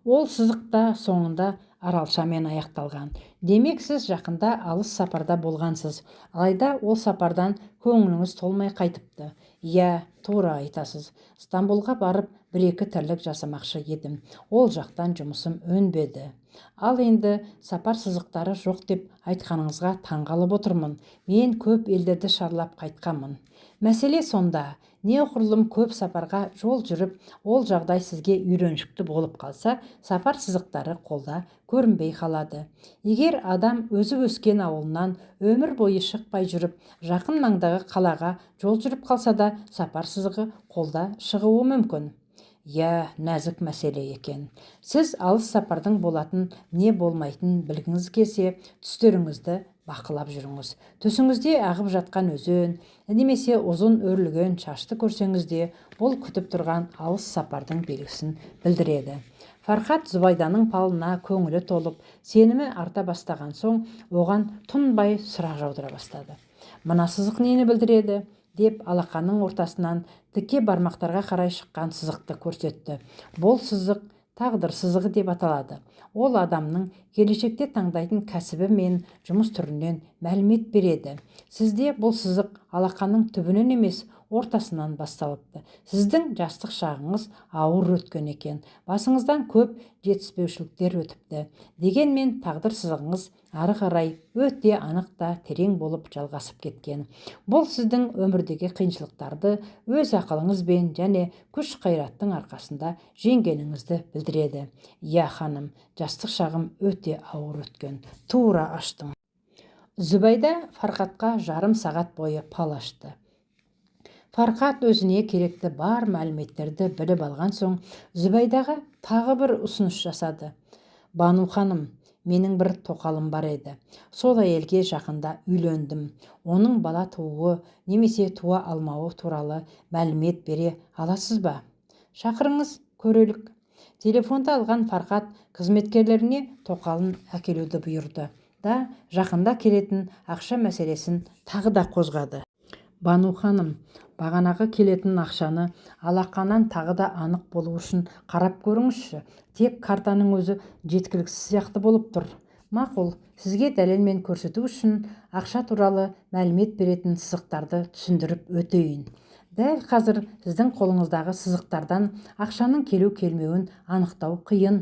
Ол сызықта соңында аралшамен аяқталған. Демек, сіз жақында алыс сапарда болғансыз. Алайда ол сапардан көңіліңіз толмай қайтыпты. Иә, тура айтасыз. Стамбулға барып, бір-екі тірлік жасамақшы едім. Ол жақтан жұмысым өнбеді. Ал енді сапар сызықтары жоқ деп айтқаныңызға таңғалып отырмын. Мен көп елдерді шарлап қайтқанмын. Мәселе сонда. Неғұрлым көп сапарға жол жүріп, ол жағдай сізге үйреншікті болып қалса, сапар сызықтары қолда көрінбей қалады. Егер адам өзі өскен ауылынан өмір бойы шықпай жүріп, жақын маңдағы қалаға жол жүріп қалса да, сапар сызығы қолда шығуы мүмкін. Иә, нәзік мәселе екен. Сіз алыс сапардың болатын не болмайтын білгіңіз келсе, түстеріңізді бақылап жүріңіз. Түсіңізде ағып жатқан өзен, немесе ұзын өрілген шашты көрсеңіз де, бұл күтіп тұрған алыс сапардың белгісін білдіреді. Фархат Зүбайданың палына көңілі толып, сенімі арта бастаған соң, оған тұнбай сұрақ жаудыра бастады. Мына сызық нені білдіреді? Деп алақанның ортасынан тіке бармақтарға қарай шыққан сызықты көрсетті. Бұл сызық тағдыр сызығы деп аталады. Ол адамның келешекте таңдайтын кәсібі мен жұмыс түрінен мәлімет береді. Сізде бұл сызық алақанның түбінен емес, ортасынан басталыпты. Сіздің жастық шағыңыз ауыр өткен екен. Басыңыздан көп жетіспеушіліктер өтіпті. Дегенмен тағдыр сызығыңыз ары қарай өте анық та терең болып жалғасып кеткен. Бұл сіздің өмірдегі қиыншылықтарды өз ақылыңызбен және күш қайраттың арқасында жеңгеніңізді білдіреді. Иә, ханым, жастық шағым өте ауыр өткен. Тура аштым. Зүбайда Фархатқа жарым сағат бойы пал ашты. Фархат өзіне керекті бар мәліметтерді біліп алған соң, Зүбайдаға тағы бір ұсыныс жасады. Бану ханым, менің бір тоқалым бар еді. Сол әйелге жақында үйлендім. Оның бала тууы немесе туа алмауы туралы мәлімет бере аласыз ба? Шақырыңыз, көрелік. Телефонды алған Фархат қызметкерлеріне тоқалын әкелуді бұйырды. Да жақында келетін ақша мәселесін тағы да қозғады. Бану ханым, бағанағы келетін ақшаны алақаннан тағы да анық болу үшін қарап көріңізші. Тек картаның өзі жеткіліксіз сияқты болып тұр. Мақұл, сізге дәлелмен көрсету үшін ақша туралы мәлімет беретін сызықтарды түсіндіріп өтейін. Дәл қазір сіздің қолыңыздағы сызықтардан ақшаның келу-келмеуін анықтау қиын.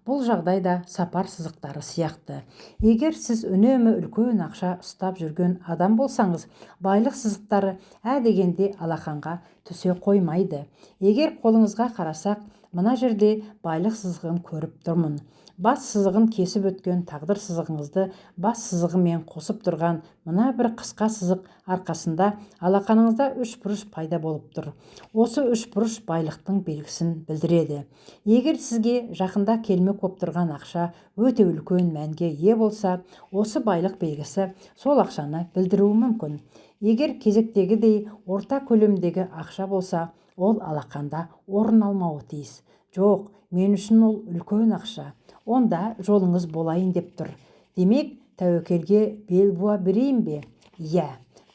Бұл жағдайда сапар сызықтары сияқты. Егер сіз үнемі үлкен ақша ұстап жүрген адам болсаңыз, байлық сызықтары дегенде алақанға түсе қоймайды. Егер қолыңызға қарасақ, мына жерде байлық сызығын көріп тұрмын. Бас сызығын кесіп өткен тағдыр сызығыңызды бас сызығымен қосып тұрған мына бір қысқа сызық арқасында алақаныңызда үш бұрыш пайда болып тұр. Осы үш бұрыш байлықтың белгісін білдіреді. Егер сізге жақында келмек боп тұрған ақша өте үлкен мәнге ие болса, осы байлық белгісі сол ақшаны білдіруі мүмкін. Егер кезектегідей орта көлемдегі ақша болса, ол алақанда орын алмауы тиіс. Жоқ, мен үшін ол үлкен ақша. Онда жолыңыз болайын деп тұр. Демек, тәуекелге бел буа берейін бе? Иә,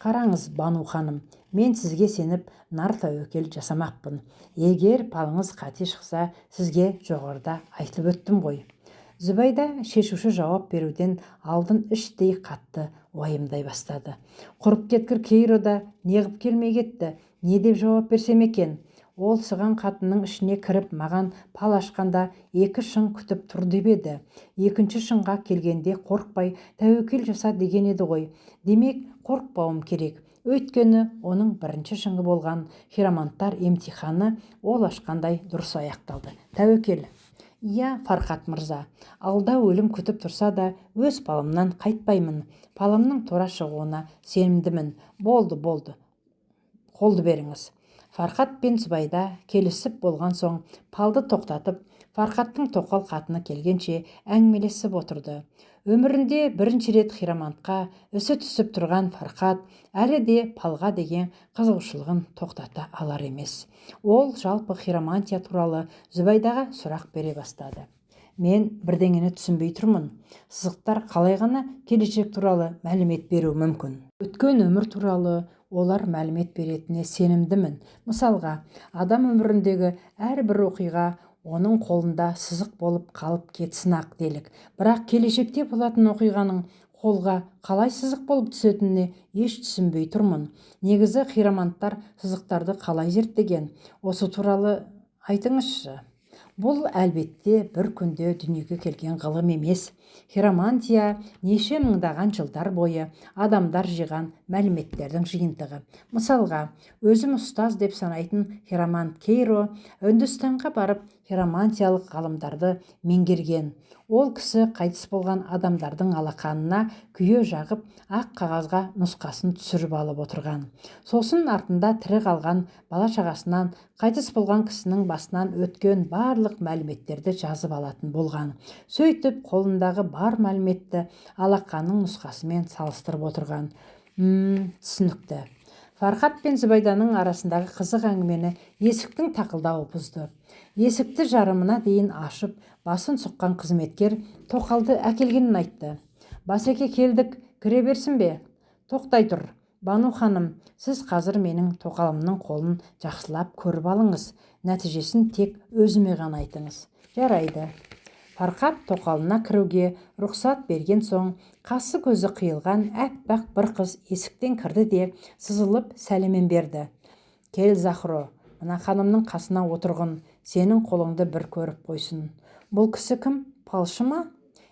қараңыз, Бану ханым, мен сізге сеніп нар тәуекел жасамақпын. Егер палыңыз қате шықса, сізге жоғарыда айтып өттім ғой. Зүбайда шешуші жауап беруден алдын іштей қатты уайымдай бастады. Құрып кеткір Кейрода неғып келмей кетті, не деп жауап берсем екен? Ол сыған қатынның ішіне кіріп маған пал ашқанда 2 шың күтіп тұр деп еді. 2-ші шыңға келгенде қорықпай тәуекел жаса деген еді ғой. Демек қорықпауым керек. Өйткені оның 1-ші шыңы болған хироманттар емтиханы ол ашқандай дұрыс аяқталды. Тәуекел. Иә, Фархат мырза, алда өлім күтіп тұрса да, өз палымнан қайтпаймын. Палымның тура шығуына сенімдімін. Болды. Қолды беріңіз. Фархат пен Зүбайда келісіп болған соң, палды тоқтатып, Фархаттың тоқал қатыны келгенше әңгімелесіп отырды. Өмірінде бірінші рет хиромантқа ісі түсіп тұрған Фархат әлі де палға деген қызығушылығын тоқтата алар емес. Ол жалпы хиромантия туралы Зүбайдаға сұрақ бере бастады. Мен бірдеңені түсінбей тұрмын. Сызықтар қалай ғана келешек туралы мәлімет беру мүмкін? Өткен өмір туралы олар мәлімет беретініне сенімдімін. Мысалға, адам өміріндегі әрбір оқиға оның қолында сызық болып қалып кетсін ақ делік. Бірақ келешекте болатын оқиғаның қолға қалай сызық болып түсетініне еш түсінбей тұрмын. Негізі хироманттар сызықтарды қалай зерттеген? Осы туралы айтыңызшы. Бұл әлбетте бір күнде дүниеге келген ғылым емес. Хиромантия неше мыңдаған жылдар бойы адамдар жиған мәліметтердің жиынтығы. Мысалға, өзім ұстаз деп санайтын хиромант Кейро Үндістанға барып хиромантиялық ғалымдарды меңгерген. Ол кісі қайтыс болған адамдардың алақанына күйе жағып, ақ қағазға нұсқасын түсіріп алып отырған. Сосын артында тірі қалған бала-шағасынан қайтыс болған кісінің басынан өткен барлық мәліметтерді жазып алатын болған. Сөйтіп, қолындағы бар мәліметті алақанның нұсқасымен салыстырып отырған. Түсінікті. Фархат пен Зүбайданың арасындағы қызық әңгімені есіктің тақылдауы бұзды. Есікті жарымына дейін ашып, басын сұққан қызметкер тоқалды әкелгенін айтты. Басеке, келдік, кіре берсін бе? Тоқтай тұр. Бану ханым, сіз қазір менің тоқалымның қолын жақсылап көріп алыңыз. Нәтижесін тек өзіме ғана айтыңыз. Жарайды. Фархат тоқалына кіруге рұқсат берген соң, қасы көзі қиылған әппақ бір қыз есіктен кірді де сызылып сәлемен берді. Кел, Захро, мына ханымның қасына отырғын, сенің қолыңды бір көріп қойсын. Бұл кісі кім? Палшы ма?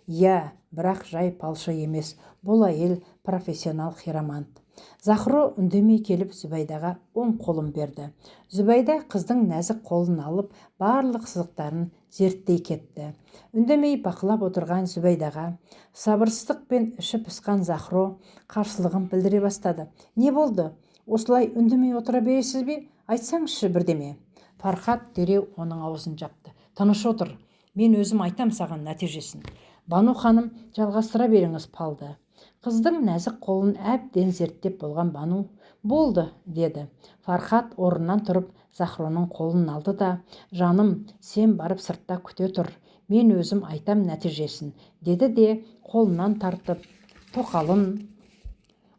Иә, бірақ жай палшы емес. Бұл әйел профессионал хиромант. Захро үндемей келіп Зүбайдаға оң қолын берді. Зүбайда қыздың нәзік қолын алып, барлық сызықтарын зерттей кетті. Үндемей бақылап отырған Зүбайдаға сабырсыздықпен іші пысқан Захро қарсылығын білдіре бастады. Не болды? Осылай үндемей отыра бересіз бе? Айтсаңызшы бірдеме. Фархат дереу оның аузын жапты. Тыныш отыр. Мен өзім айтам саған нәтижесін. Бану ханым, жалғастыра беріңіз палды. Қыздың нәзік қолын әбден зерттеп болған Бану болды, деді. Фархат орнынан тұрып Захроның қолын алды да, жаным, сен барып сыртта күте тұр. Мен өзім айтам нәтижесін, деді де қолынан тартып, тоқалын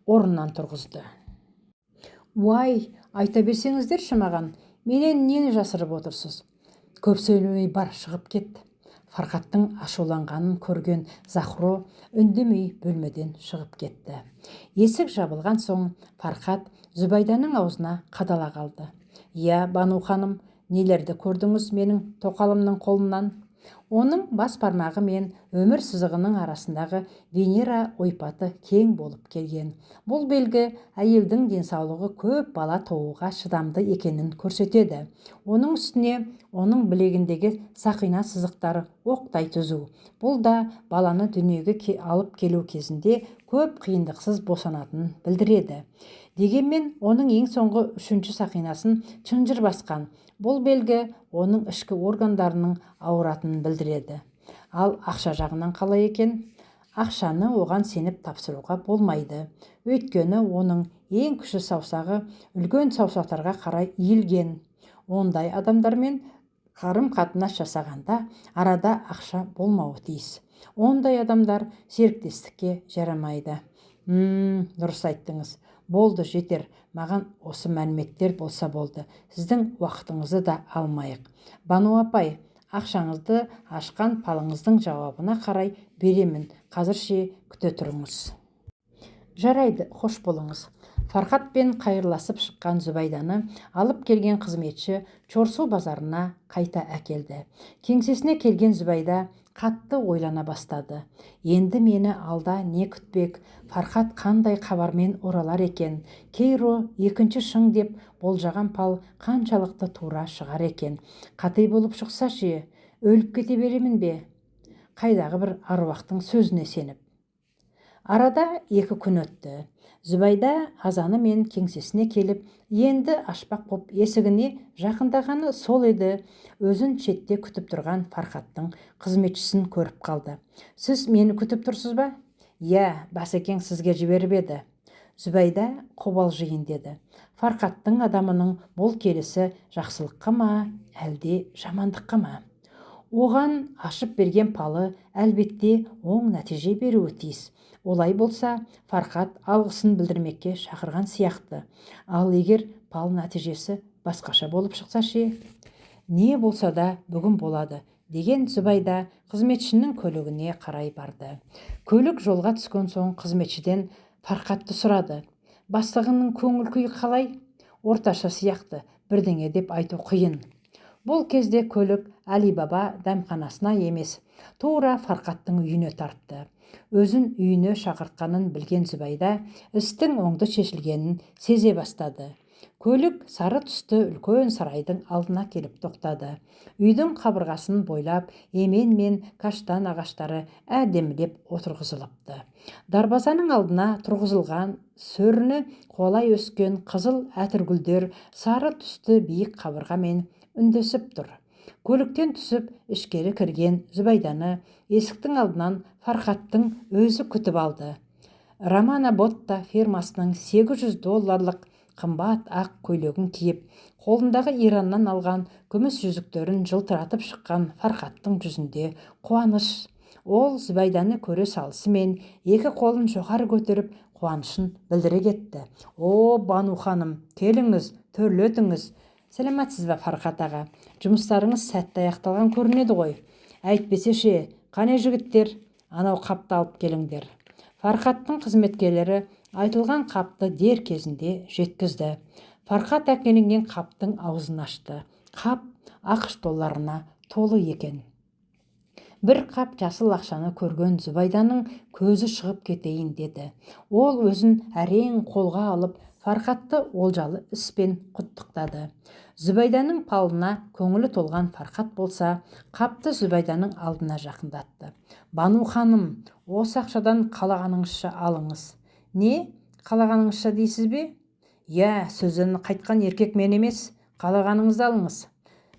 орнынан тұрғызды. Уай, айта берсеңіздерші маған, менен нені жасырып отырсыз? Көп сөйлемей бар, шығып кет. Фархаттың ашуланғанын көрген Захро үндемей бөлмеден шығып кетті. Есік жабылған соң Фархат Зүбайданың аузына қадала қалды. Иә, Бану ханым, нелерді көрдіңіз менің тоқалымның қолынан? Оның бас бармағы мен өмір сызығының арасындағы Венера ойпаты кең болып келген. Бұл белгі әйелдің денсаулығы көп бала тууға шыдамды екенін көрсетеді. Оның үстіне оның білегіндегі сақина сызықтары оқтай түзу. Бұл да баланы дүниеге алып келу кезінде көп қиындықсыз босанатынын білдіреді. Дегенмен оның ең соңғы 3-ші сақинасын шынжыр басқан. Бұл белгі оның ішкі органдарының ауыратынын білдіреді. Ал ақша жағынан қалай екен? Ақшаны оған сеніп тапсыруға болмайды. Өйткені оның ең кіші саусағы үлкен саусақтарға қарай иілген. Ондай адамдармен қарым-қатынас жасағанда арада ақша болмауы тиіс. Ондай адамдар серіктестікке жарамайды. Дұрыс айттыңыз. Болды, жетер. Маған осы мәліметтер болса болды. Сіздің уақытыңызды да алмайық. Бану апай, ақшаңызды ашқан палыңыздың жауабына қарай беремін. Қазірше күте тұрыңыз. Жарайды, хош болыңыз. Фархатпен қайырласып шыққан Зүбайданы алып келген қызметші Чорсу базарына қайта әкелді. Кеңсесіне келген Зүбайда қатты ойлана бастады. Енді мені алда не күтпек, Фархат қандай хабармен оралар екен, Кейро екінші шың деп болжаған пал қаншалықты тура шығар екен. Қандай болып шықса ше, өліп кете беремін бе? Қайдағы бір аруақтың сөзіне сеніп. Арада 2 күн өтті. Зүбайда азаны мен кеңсесіне келіп, енді ашпақ боп есігіне жақындағаны сол еді. Өзін шетте күтіп тұрған Фархаттың қызметшісін көріп қалды. Сіз мені күтіп тұрсыз ба? Иә, Басекең сізге жіберіп еді. Зүбайда қобалжиын деді. Фархаттың адамының бұл келісі жақсылыққа ма, әлде жамандыққа ма? Оған ашып берген палы әлбетте оң нәтиже беруі тиіс. Олай болса, Фархат алғысын білдірмекке шақырған сияқты. Ал егер пал нәтижесі басқаша болып шықса ше? Не болса да бүгін болады, деген Зүбайда қызметшінің көлігіне қарай барды. Көлік жолға түскен соң қызметшіден Фархатты сұрады. Бастығының көңіл күйі қалай? Орташа сияқты, бірдеңе деп айту қиын. Бұл кезде көлік Али-Баба дәмханасына емес, тура Фархаттың үйіне тартты. Өзін үйіне шақыртқанын білген Зүбайда істің оңды шешілгенін сезе бастады. Көлік сары түсті үлкен сарайдың алдына келіп тоқтады. Үйдің қабырғасын бойлап, емен мен каштан ағаштары әдемілеп отырғызылыпты. Дарбазаның алдына тұрғызылған сөріні қолай өскен қызыл әтіргүлдер сары түсті биік қабырғамен үндесіп тұр. Көліктен түсіп ішкері кірген Зүбайданы есіктің алдынан Фархаттың өзі күтіп алды. Романа Ботта фирмасының $800 қымбат ақ көйлегін киіп, қолындағы Ираннан алған күміс жүзіктерін жылтыратып шыққан Фархаттың жүзінде қуаныш. Ол Зүбайданы көре салысымен 2 қолын жоғары көтеріп қуанышын білдіре кетті. О, Бану ханым, келіңіз, төрлетіңіз. Сәлематсыз ба, Фархат аға? Жұмыстарыңыз сәтті аяқталған көрінеді ғой. Әйтпесе ше, қане жігіттер, анау қапты алып келіңдер. Фархаттың қызметкерлері айтылған қапты дер кезінде жеткізді. Фархат әкелінген қаптың аузын ашты. Қап ақш долларына толы екен. Бір қап жасыл ақшаны көрген Зүбайданың көзі шығып кетейін деді. Ол өзін әрең қолға алып, Фархатты олжалы іспен құттықтады. Зүбайданың палына көңілі толған Фархат болса, қапты Зүбайданың алдына жақындатты. Бану ханым, осы ақшадан қалағаныңызша алыңыз. Не? Қалағаныңызша дейсіз бе? Я, сөзден қайтқан еркек мен емес, қалағаныңызды алыңыз.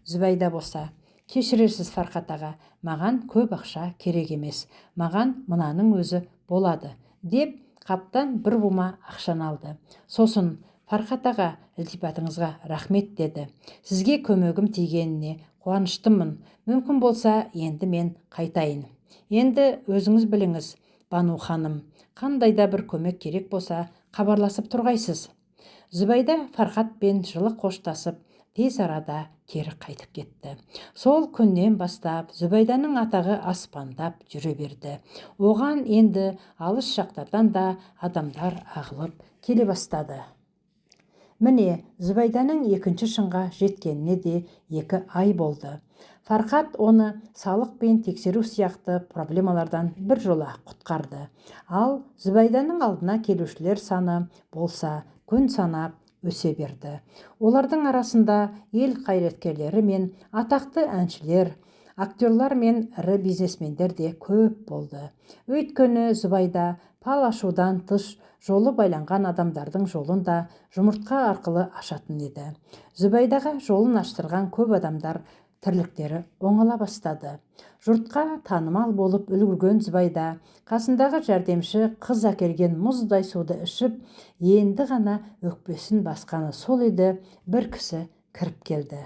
Зүбайда болса, кешірерсіз Фархат аға, маған көп ақша керек емес, маған мынаның өзі болады, деп қаптан бір бума ақшаны алды. Сосын, Фархат аға, ілтипатыңызға рахмет деді. Сізге көмегім тигеніне қуаныштымын. Мүмкін болса, енді мен қайтайын. Енді өзіңіз біліңіз, Бану ханым, қандайда бір көмек керек болса, хабарласып тұрғайсыз. Зүбайда Фархатпен жылы қоштасып, тез арада кері қайтып кетті. Сол күннен бастап Зүбайданың атағы аспандап жүре берді. Оған енді алыс жақтардан да адамдар ағылып келе бастады. Міне, Зүбайданың 2-ші шыңға жеткеніне де 2 ай болды. Фархат оны салық пен тексеру сияқты проблемалардан бір жола құтқарды. Ал Зүбайданың алдына келушілер саны болса күн санап өсе берді. Олардың арасында ел қайраткерлері мен атақты әншілер, актерлар мен ірі бизнесмендер де көп болды. Өйткені Зүбайда пал ашудан тыш жолы байланған адамдардың жолын да жұмыртқа арқылы ашатын еді. Зүбайдаға жолын аштырған көп адамдар тірліктері оңала бастады. Жұртқа танымал болып үлгірген Зүбайда қасындағы жәрдемші қыз әкелген мұздай суды ішіп, енді ғана өкпесін басқаны сол еді, бір кісі кіріп келді.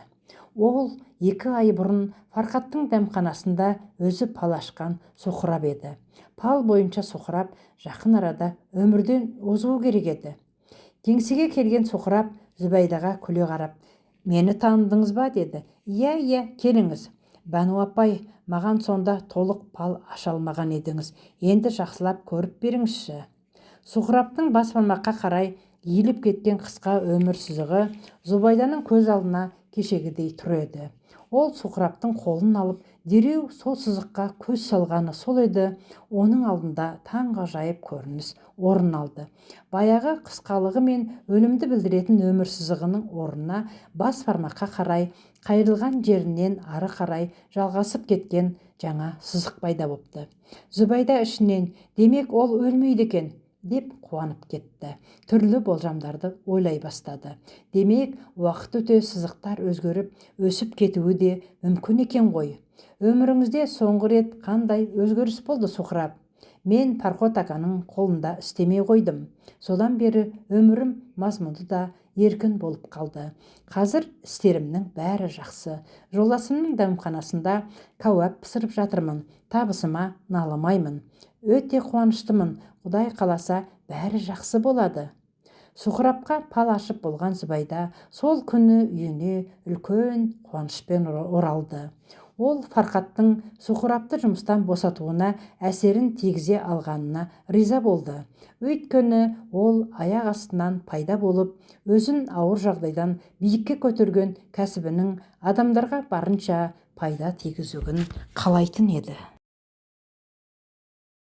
Ол 2 ай бұрын Фархаттың дәмханасында өзі пал ашқан Соқырап еді. Пал бойынша Соқырап жақын арада өмірден озуы керек еді. Кеңсеге келген Соқырап Зүбайдаға күле қарап, «Мені таныдыңыз ба?» деді. «Иә, келіңіз. Бану апай, маған сонда толық пал аша алмаған едіңіз. Енді жақсылап көріп беріңізші». Соқыраптың бас бармаққа қарай иіліп кеткен қысқа өмір сызығы Зубайданың көз алдына кешегідей тұр еді. Ол Суқыраптың қолын алып, дереу сол сызыққа көз салғаны сол еді. Оның алдында таңғажайып көрініс орын алды. Баяғы қысқалығы мен өлімді білдіретін өмір сызығының орнына бас бармаққа қарай, қайырылған жерінен ары қарай жалғасып кеткен жаңа сызық пайда бопты. Зубайда ішінен, демек ол өлмейді екен, деп қуанып кетті. Түрлі болжамдарды ойлай бастады. Демек, уақыт өте сызықтар өзгеріп, өсіп кетуі де мүмкін екен ғой. Өміріңізде соңғы рет қандай өзгеріс болды, Суқырап? Мен Пархот аканың қолында істемей қойдым. Содан бері өмірім мазмұнды да еркін болып қалды. Қазір істерімнің бәрі жақсы. Жолдасымның дәмханасында кәуап пісіріп жатырмын. Табысыма налымаймын. Өте қуаныштымын. Құдай қаласа бәрі жақсы болады. Суқырапқа пал ашып болған Зубайда сол күні үйіне үлкен қуанышпен оралды. Ол Фарқаттың Суқырапты жұмыстан босатуына әсерін тигізе алғанына риза болды. Өйткені ол аяқ астынан пайда болып, өзін ауыр жағдайдан биікке көтерген кәсібінің адамдарға барынша пайда тигізуін қалайтын еді.